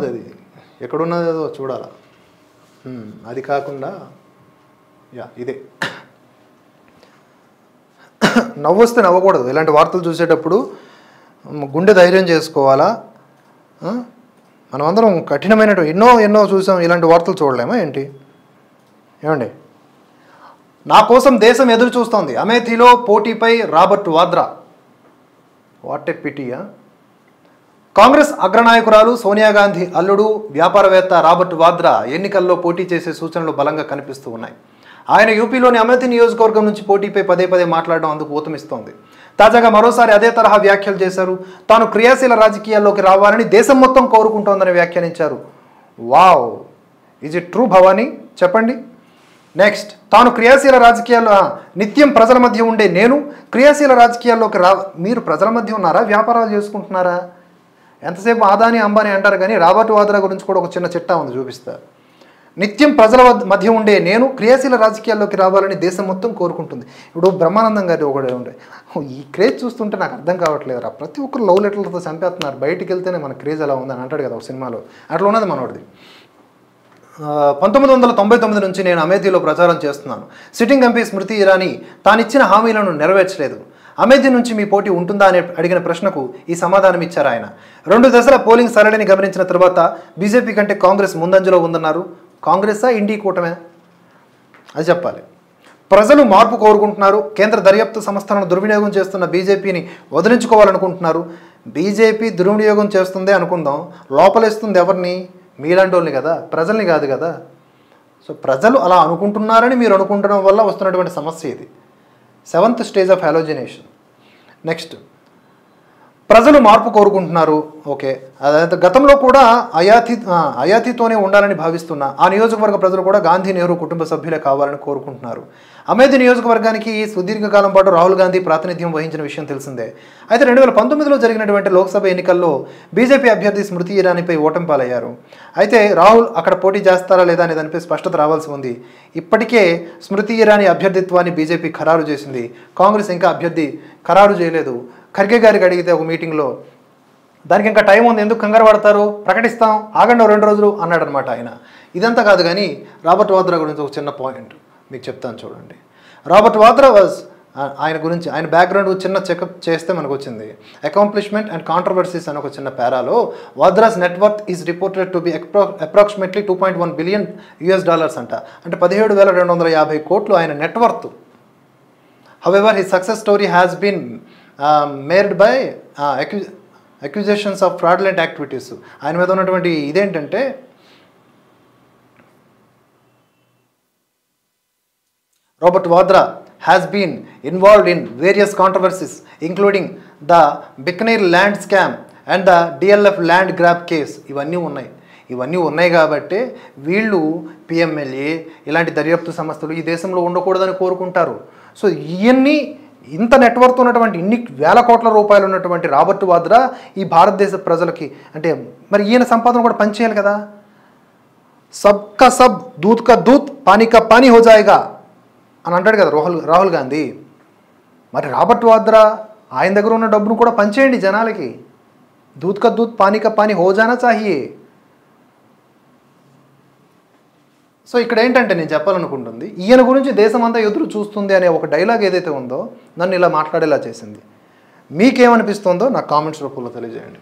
అది ఎక్కడున్నదో చూడాలా. అది కాకుండా ఇదే నవ్వొస్తే నవ్వకూడదు. ఇలాంటి వార్తలు చూసేటప్పుడు గుండె ధైర్యం చేసుకోవాలా. మనమందరం కఠినమైనటువంటి ఎన్నో చూసాం, ఇలాంటి వార్తలు చూడలేమా ఏంటి? ఏమండి, నా కోసం దేశం ఎదురు చూస్తోంది. అమేథీలో పోటీపై Robert Vadra. What a pity. Congress అగ్రనాయకురాలు సోనియా గాంధీ అల్లుడు వ్యాపారవేత్త రాబర్ట్ వాద్రా ఎన్నికల్లో పోటీ చేసే సూచనలు బలంగా కనిపిస్తూ ఉన్నాయి. ఆయన యూపీలోని అమేథీ నియోజకవర్గం నుంచి పోటీపై పదే మాట్లాడడం అందుకు ఊతమిస్తోంది. తాజాగా మరోసారి అదే తరహా వ్యాఖ్యలు చేశారు. తాను క్రియాశీల రాజకీయాల్లోకి రావాలని దేశం మొత్తం కోరుకుంటోందని వ్యాఖ్యానించారు. Wow, is it true Bhavani? చెప్పండి. నెక్స్ట్, తాను క్రియాశీల రాజకీయాల్లో నిత్యం ప్రజల మధ్య ఉండే నేను క్రియాశీల రాజకీయాల్లోకి మీరు ప్రజల మధ్య ఉన్నారా, వ్యాపారాలు చేసుకుంటున్నారా? ఎంతసేపు ఆదాని అంబానీ అంటారు కానీ రాబర్ట్ వాద్రా గురించి కూడా ఒక చిన్న చిట్టా ఉంది, చూపిస్తారు. నిత్యం ప్రజల మధ్య ఉండే నేను క్రియాశీల రాజకీయాల్లోకి రావాలని దేశం మొత్తం కోరుకుంటుంది. ఇప్పుడు బ్రహ్మానందం గారి ఒకటే ఉండే, ఈ క్రేజ్ చూస్తుంటే నాకు అర్థం కావట్లేదురా, ప్రతి ఒక్కరు లవ్ లెటర్లతో చంపేస్తున్నారు, బయటికి వెళ్తేనే మన క్రేజ్ ఎలా ఉందని అంటాడు కదా ఒక సినిమాలో, అట్లా ఉన్నది మనోడిది. 1999 నుంచి నేను అమేథీలో ప్రచారం చేస్తున్నాను. సిట్టింగ్ ఎంపీ స్మృతి ఇరానీ తానిచ్చిన హామీలను నెరవేర్చలేదు. అమేథీ నుంచి మీ పోటీ ఉంటుందా అని అడిగిన ప్రశ్నకు ఈ సమాధానం ఇచ్చారు ఆయన. 2 దశల పోలింగ్ సరళిని గమనించిన తర్వాత బీజేపీ కంటే కాంగ్రెస్ ముందంజలో ఉందన్నారు. కాంగ్రెసా ఇండి కూటమే అది చెప్పాలి. ప్రజలు మార్పు కోరుకుంటున్నారు. కేంద్ర దర్యాప్తు సంస్థలను దుర్వినియోగం చేస్తున్న బీజేపీని వదిలించుకోవాలనుకుంటున్నారు. బీజేపీ దుర్వినియోగం చేస్తుందే అనుకుందాం, లోపలేస్తుంది ఎవరిని? మీలాంటి వాళ్ళని కదా, ప్రజల్ని కాదు కదా. సో ప్రజలు అలా అనుకుంటున్నారని మీరు అనుకుంటడం వల్ల వస్తున్నటువంటి సమస్య ఇది. 7th stage of halogenation. Next, ప్రజలు మార్పు కోరుకుంటున్నారు. ఓకే, అదంతా గతంలో కూడా అయాథీతోనే ఉండాలని భావిస్తున్న ఆ నియోజకవర్గ ప్రజలు కూడా గాంధీ నెహ్రూ కుటుంబ సభ్యులే కావాలని కోరుకుంటున్నారు. అమేథీ నియోజకవర్గానికి సుదీర్ఘకాలం పాటు రాహుల్ గాంధీ ప్రాతినిధ్యం వహించిన విషయం తెలిసిందే. అయితే 2019లో జరిగినటువంటి లోక్సభ ఎన్నికల్లో బీజేపీ అభ్యర్థి స్మృతి ఇరానీపై ఓటమి పాలయ్యారు. అయితే రాహుల్ అక్కడ పోటీ చేస్తారా లేదా అనే దానిపై స్పష్టత రావాల్సి ఉంది. ఇప్పటికే స్మృతి ఇరానీ అభ్యర్థిత్వాన్ని బీజేపీ ఖరారు చేసింది. కాంగ్రెస్ ఇంకా అభ్యర్థి ఖరారు చేయలేదు. ఖర్గే గారికి అడిగితే ఒక మీటింగ్లో దానికి ఇంకా టైం ఉంది, ఎందుకు కంగారు పడతారు, ప్రకటిస్తాం, ఆగండి 2 రోజులు అన్నాడు అనమాట ఆయన. ఇదంతా కాదు కానీ రాబర్ట్ వాద్రా గురించి ఒక చిన్న పాయింట్ మీకు చెప్తాను చూడండి. రాబర్ట్ వాద్రా ఆయన గురించి ఆయన బ్యాక్గ్రౌండ్ చిన్న చెకప్ చేస్తే మనకు వచ్చింది. అకాంప్లిష్మెంట్ అండ్ కాంట్రవర్సీస్ అని ఒక చిన్న పేరాలో Vadra's net worth is reported to be approximately $2.1 billion అంట. అంటే 17,250 కోట్లు ఆయన net worth. However his success story has been marred by accusations of fraudulent activities. ఆయన మీద ఉన్నటువంటి ఇదేంటంటే Robert Vadra has been involved in various controversies including the Bikaner land scam and the DLF land grab case. ఇవన్నీ ఉన్నాయి కాబట్టి వీళ్ళు PMLA ఇలాంటి దర్యాప్తు సంస్థలు ఈ దేశంలో ఉండకూడదని కోరుకుంటారు. సో ఇవన్నీ ఇంత నెట్వర్క్ ఉన్నటువంటి ఇన్ని వేల కోట్ల రూపాయలు ఉన్నటువంటి రాబర్ట్ వాద్రా ఈ భారతదేశ ప్రజలకి అంటే మరి ఈయన సంపాదన కూడా పనిచేయాలి కదా. సబ్కా సబ్ దూత్ కా దూత్ పానీ కా పానీ హో జాయేగా అని అంటాడు కదా రాహుల్ గాంధీ. మరి రాబర్ట్ వాద్రా ఆయన దగ్గర ఉన్న డబ్బును కూడా పంచేయండి జనాలకి. దూత్ కా దూత్ పానీ కా పానీ హో జానా చాహియే. సో ఇక్కడ ఏంటంటే నేను చెప్పాలనుకుంటుంది, ఈయన గురించి దేశమంతా ఎదురు చూస్తుంది అనే ఒక డైలాగ్ ఏదైతే ఉందో నన్ను ఇలా మాట్లాడేలా చేసింది. మీకేమనిపిస్తుందో నాకు కామెంట్స్ రూపంలో తెలియజేయండి.